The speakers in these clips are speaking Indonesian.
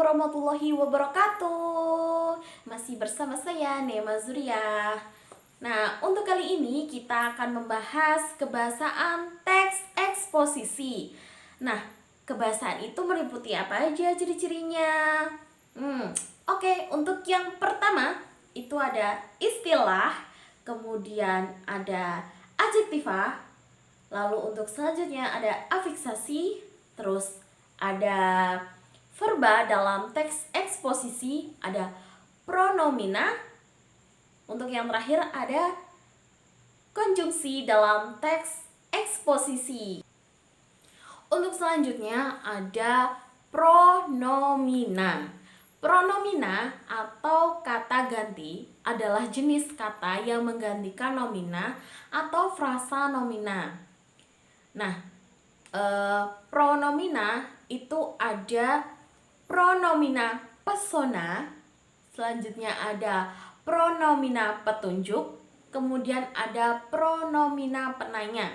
warahmatullahi wabarakatuh. Masih bersama saya Nema Zuria. Nah, untuk kali ini kita akan membahas kebahasaan teks eksposisi. Nah, kebahasaan itu meliputi apa aja ciri-cirinya? Oke, untuk yang pertama itu ada istilah, kemudian ada adjektiva, lalu untuk selanjutnya ada afiksasi, terus ada verba dalam teks eksposisi, ada pronomina. Untuk yang terakhir ada konjungsi dalam teks eksposisi. Untuk selanjutnya ada pronomina. Pronomina atau kata ganti adalah jenis kata yang menggantikan nomina atau frasa nomina. Nah, pronomina itu ada pronomina persona, selanjutnya ada pronomina petunjuk, kemudian ada pronomina penanya.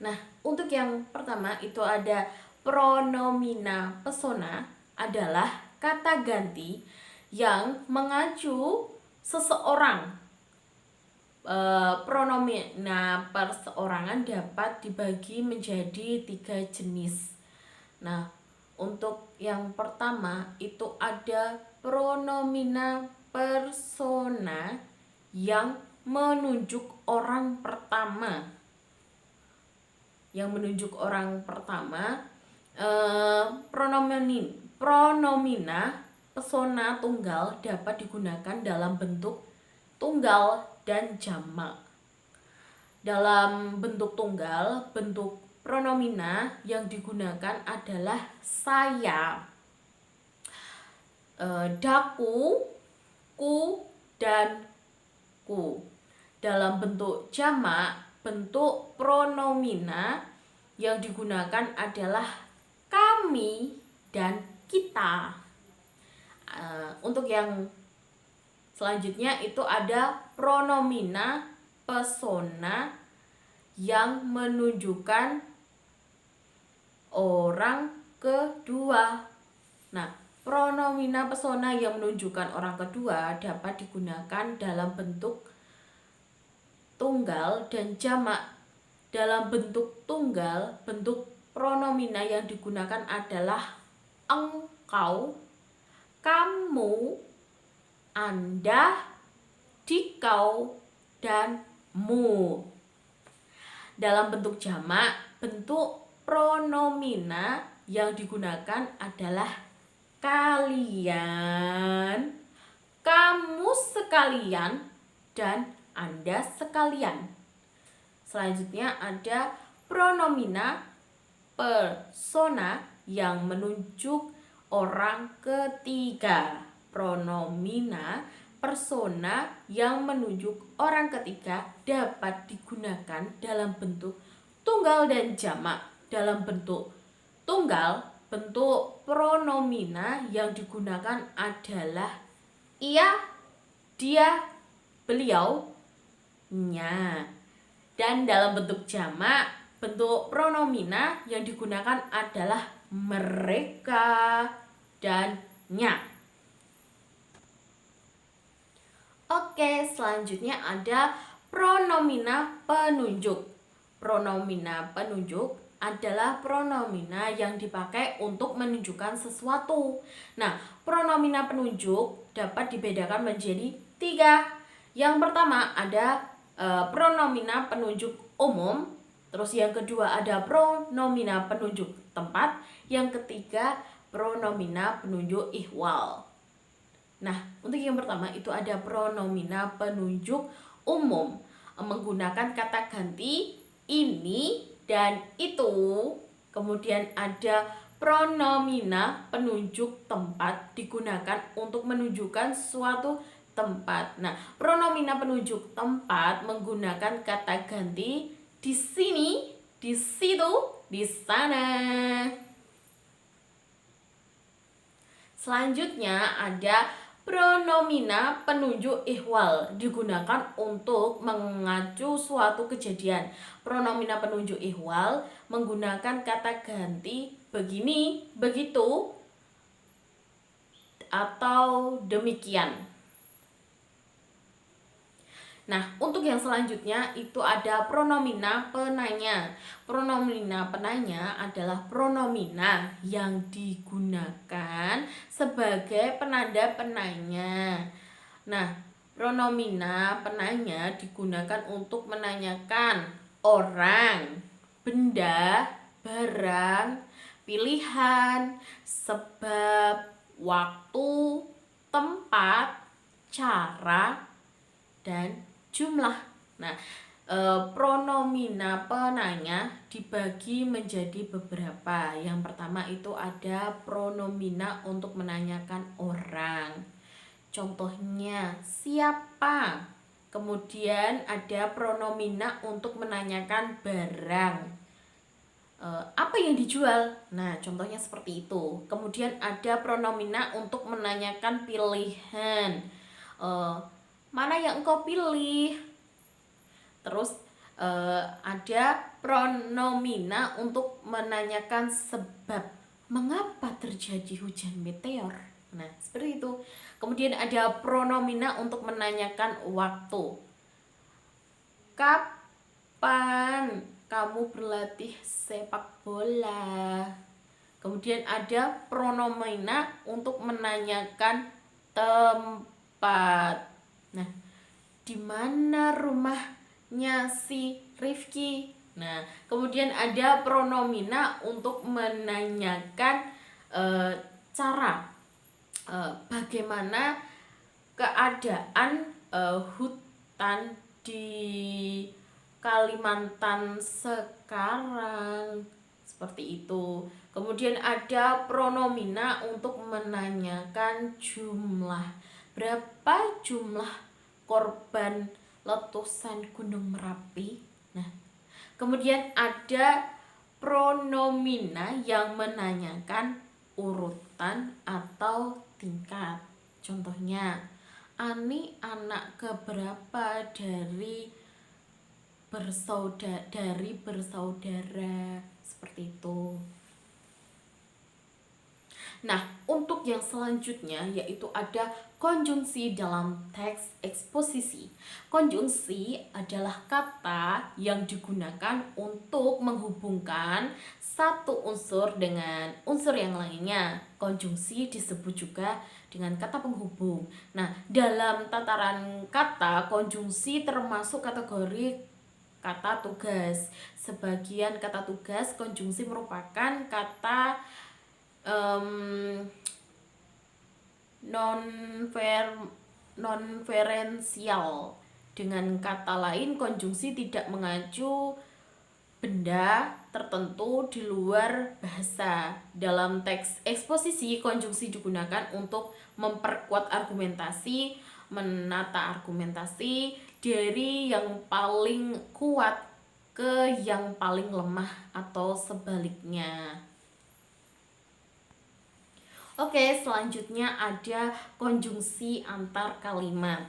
Nah, untuk yang pertama itu ada pronomina persona, adalah kata ganti yang mengacu seseorang. Pronomina perseorangan dapat dibagi menjadi 3 jenis. Nah, untuk yang pertama itu ada pronomina persona yang menunjuk orang pertama. Pronomina persona tunggal dapat digunakan dalam bentuk tunggal dan jamak. Dalam bentuk tunggal, bentuk pronomina yang digunakan adalah saya, daku, ku, dan ku. Dalam bentuk jamak, bentuk pronomina yang digunakan adalah kami dan kita. Untuk yang selanjutnya itu ada pronomina persona yang menunjukkan orang kedua. Nah, pronomina persona yang menunjukkan orang kedua dapat digunakan dalam bentuk tunggal dan jamak. Dalam bentuk tunggal, bentuk pronomina yang digunakan adalah engkau, kamu, anda, dikau, dan mu. Dalam bentuk jamak, bentuk pronomina yang digunakan adalah kalian, kamu sekalian, dan anda sekalian. Selanjutnya ada pronomina persona yang menunjuk orang ketiga. Pronomina persona yang menunjuk orang ketiga dapat digunakan dalam bentuk tunggal dan jamak. Dalam bentuk tunggal, bentuk pronomina yang digunakan adalah ia, dia, beliau, nya. Dan dalam bentuk jamak, bentuk pronomina yang digunakan adalah mereka dan nya. Oke, selanjutnya ada pronomina penunjuk. Pronomina penunjuk adalah pronomina yang dipakai untuk menunjukkan sesuatu. Nah, pronomina penunjuk dapat dibedakan menjadi 3. Yang pertama ada pronomina penunjuk umum, terus yang kedua ada pronomina penunjuk tempat, yang ketiga pronomina penunjuk ihwal. Nah, untuk yang pertama itu ada pronomina penunjuk umum, menggunakan kata ganti ini dan itu. Kemudian ada pronomina penunjuk tempat, digunakan untuk menunjukkan suatu tempat. Nah, pronomina penunjuk tempat menggunakan kata ganti di sini, di situ, di sana. Selanjutnya ada pronomina penunjuk ihwal, digunakan untuk mengacu suatu kejadian. Pronomina penunjuk ihwal menggunakan kata ganti begini, begitu, atau demikian. Nah, untuk yang selanjutnya itu ada pronomina penanya. Pronomina penanya adalah pronomina yang digunakan sebagai penanda penanya. Nah, pronomina penanya digunakan untuk menanyakan orang, benda, barang, pilihan, sebab, waktu, tempat, cara, dan jumlah. Nah, pronomina penanya dibagi menjadi beberapa. Yang pertama itu ada pronomina untuk menanyakan orang. Contohnya siapa. Kemudian ada pronomina untuk menanyakan barang. Apa yang dijual? Nah, contohnya seperti itu. Kemudian ada pronomina untuk menanyakan pilihan. Mana yang engkau pilih? Terus ada pronomina untuk menanyakan sebab. Mengapa terjadi hujan meteor? Nah, seperti itu. Kemudian ada pronomina untuk menanyakan waktu. Kapan kamu berlatih sepak bola? Kemudian ada pronomina untuk menanyakan tempat. Nah, di mana rumahnya si Rifki? Nah, kemudian ada pronomina untuk menanyakan cara. Bagaimana keadaan hutan di Kalimantan sekarang, seperti itu. Kemudian ada pronomina untuk menanyakan jumlah. Berapa jumlah korban letusan Gunung Merapi? Nah, kemudian ada pronomina yang menanyakan urutan atau tingkat. Contohnya, Ani anak keberapa dari bersaudara, seperti itu. Nah, untuk yang selanjutnya yaitu ada konjungsi dalam teks eksposisi. Konjungsi adalah kata yang digunakan untuk menghubungkan satu unsur dengan unsur yang lainnya. Konjungsi disebut juga dengan kata penghubung. Nah, dalam tataran kata, konjungsi termasuk kategori kata tugas. Sebagian kata tugas konjungsi merupakan kata non-referensial. Dengan kata lain, konjungsi tidak mengacu benda tertentu di luar bahasa. Dalam teks eksposisi, konjungsi digunakan untuk memperkuat argumentasi, menata argumentasi dari yang paling kuat ke yang paling lemah atau sebaliknya. Oke, selanjutnya ada konjungsi antar kalimat.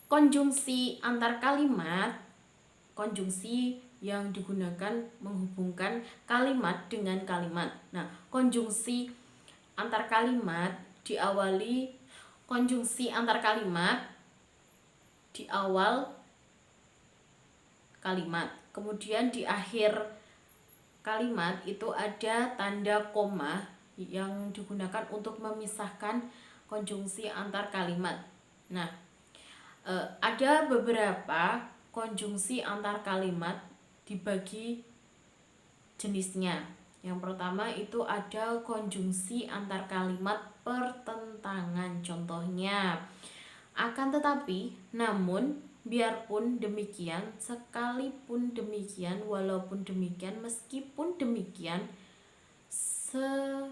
Konjungsi antar kalimat, konjungsi yang digunakan menghubungkan kalimat dengan kalimat. Nah, konjungsi antar kalimat diawali konjungsi antar kalimat di awal kalimat. Kemudian di akhir kalimat itu ada tanda koma yang digunakan untuk memisahkan konjungsi antar kalimat. Nah, ada beberapa konjungsi antar kalimat dibagi jenisnya. Yang pertama itu ada konjungsi antar kalimat pertentangan. Contohnya, akan tetapi, namun, biarpun demikian, sekalipun demikian, walaupun demikian, meskipun demikian, sesungguhnya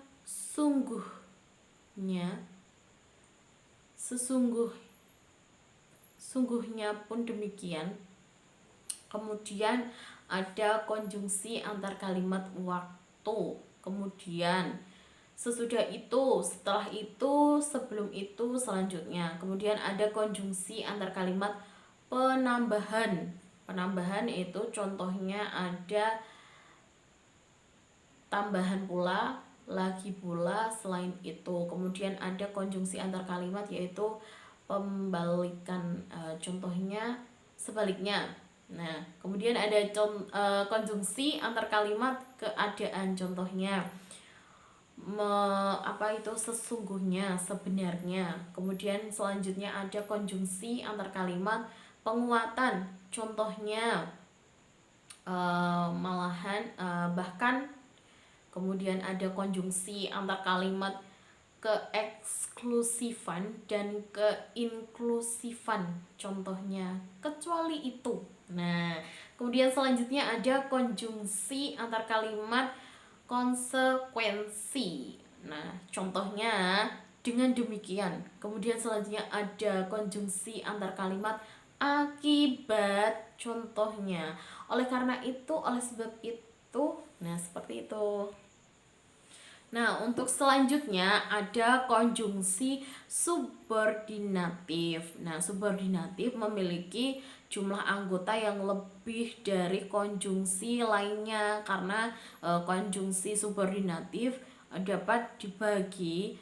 pun demikian. Kemudian ada konjungsi antar kalimat waktu. Kemudian sesudah itu, setelah itu, sebelum itu, selanjutnya. Kemudian ada konjungsi antar kalimat penambahan. Penambahan itu contohnya ada tambahan pula, lagi pula selain itu. Kemudian ada konjungsi antar kalimat, yaitu pembalikan, contohnya sebaliknya. Nah, kemudian ada konjungsi antar kalimat keadaan, contohnya sesungguhnya, sebenarnya. Kemudian selanjutnya ada konjungsi antar kalimat penguatan, contohnya malahan, bahkan. Kemudian ada konjungsi antar kalimat keeksklusifan dan keinklusifan, contohnya kecuali itu. Nah, kemudian selanjutnya ada konjungsi antar kalimat konsekuensi. Nah, contohnya dengan demikian. Kemudian selanjutnya ada konjungsi antar kalimat akibat, contohnya oleh karena itu, oleh sebab itu. Nah, seperti itu. Nah, untuk selanjutnya ada konjungsi subordinatif. Nah, subordinatif memiliki jumlah anggota yang lebih dari konjungsi lainnya, karena konjungsi subordinatif dapat dibagi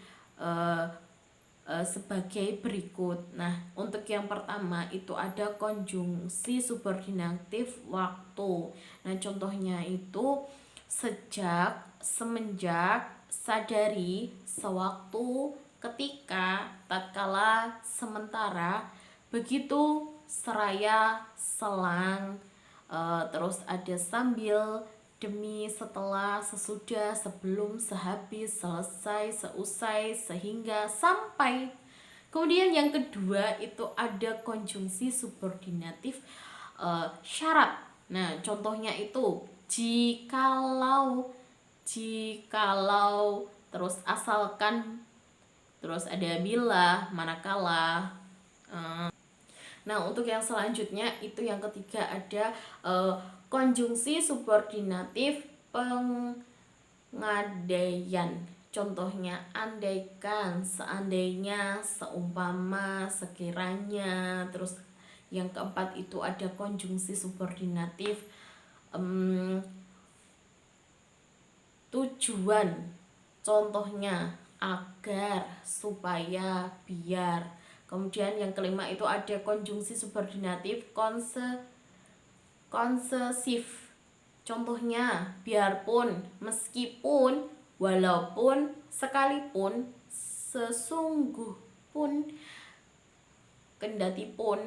sebagai berikut. Nah, untuk yang pertama itu ada konjungsi subordinatif waktu. Nah, contohnya itu sejak, semenjak, sadari, sewaktu, ketika, tatkala, sementara, begitu, seraya, selang, terus ada sambil, demi, setelah, sesudah, sebelum, sehabis, selesai, seusai, sehingga, sampai. Kemudian yang kedua itu ada konjungsi subordinatif syarat. Nah, contohnya itu jikalau, terus asalkan, terus ada bila, manakala. Nah, untuk yang selanjutnya itu yang ketiga ada konjungsi subordinatif pengandaian. Contohnya andaikan, seandainya, seumpama, sekiranya. Terus yang keempat itu ada konjungsi subordinatif tujuan. Contohnya agar, supaya, biar. Kemudian yang kelima itu ada konjungsi subordinatif konsesif. Contohnya biarpun, meskipun, walaupun, sekalipun, sesungguh pun, kendati pun.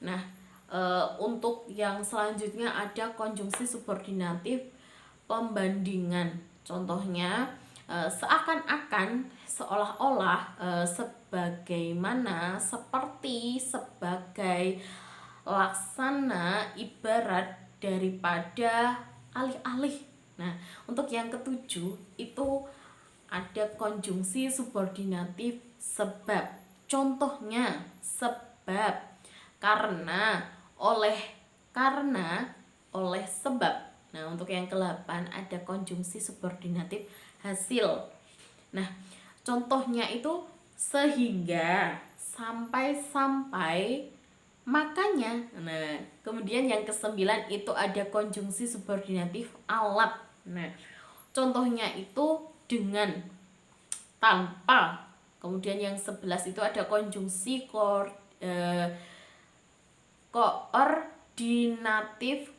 Nah, untuk yang selanjutnya ada konjungsi subordinatif pembandingan. Contohnya seakan-akan, seolah-olah, sebagaimana, seperti, sebagai, laksana, ibarat, daripada, alih-alih. Nah, untuk yang ketujuh itu ada konjungsi subordinatif sebab. Contohnya sebab, karena, oleh sebab. Nah, untuk yang ke-8 ada konjungsi subordinatif hasil. Nah, contohnya itu sehingga, sampai, makanya. Nah, kemudian yang ke-9 itu ada konjungsi subordinatif alat. Nah, contohnya itu dengan, tanpa. Kemudian yang 11 itu ada konjungsi koordinatif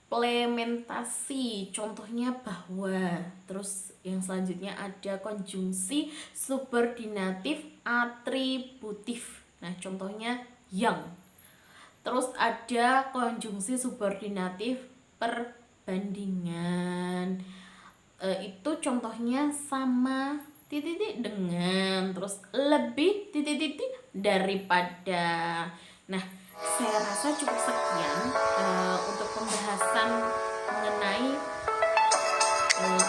komplementasi, contohnya bahwa. Terus yang selanjutnya ada konjungsi subordinatif atributif. Nah, contohnya yang. Terus ada konjungsi subordinatif perbandingan. Itu contohnya sama, dengan, terus lebih, daripada. Nah, saya rasa cukup sekian untuk pembahasan mengenai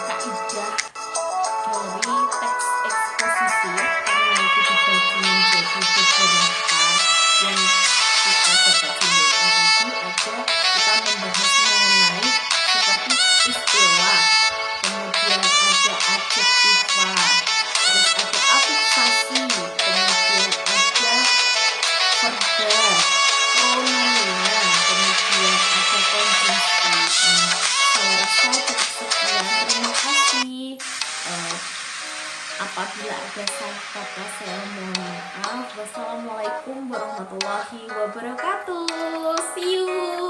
kaidah dari teks eksposisi, karena itu dibagi menjadi beberapa yang kita dapat simpulkan tadi. Kita membahas mengenai seperti istilah, kemudian ada adjektiva, terus ada afiksasi, kemudian ada verba, pronomina, kemudian ada konjungsi. Saya rasa cukup sekian. Terima kasih. Apabila ada salah kata, saya mohon maaf. Wassalamualaikum warahmatullahi wabarakatuh. See you.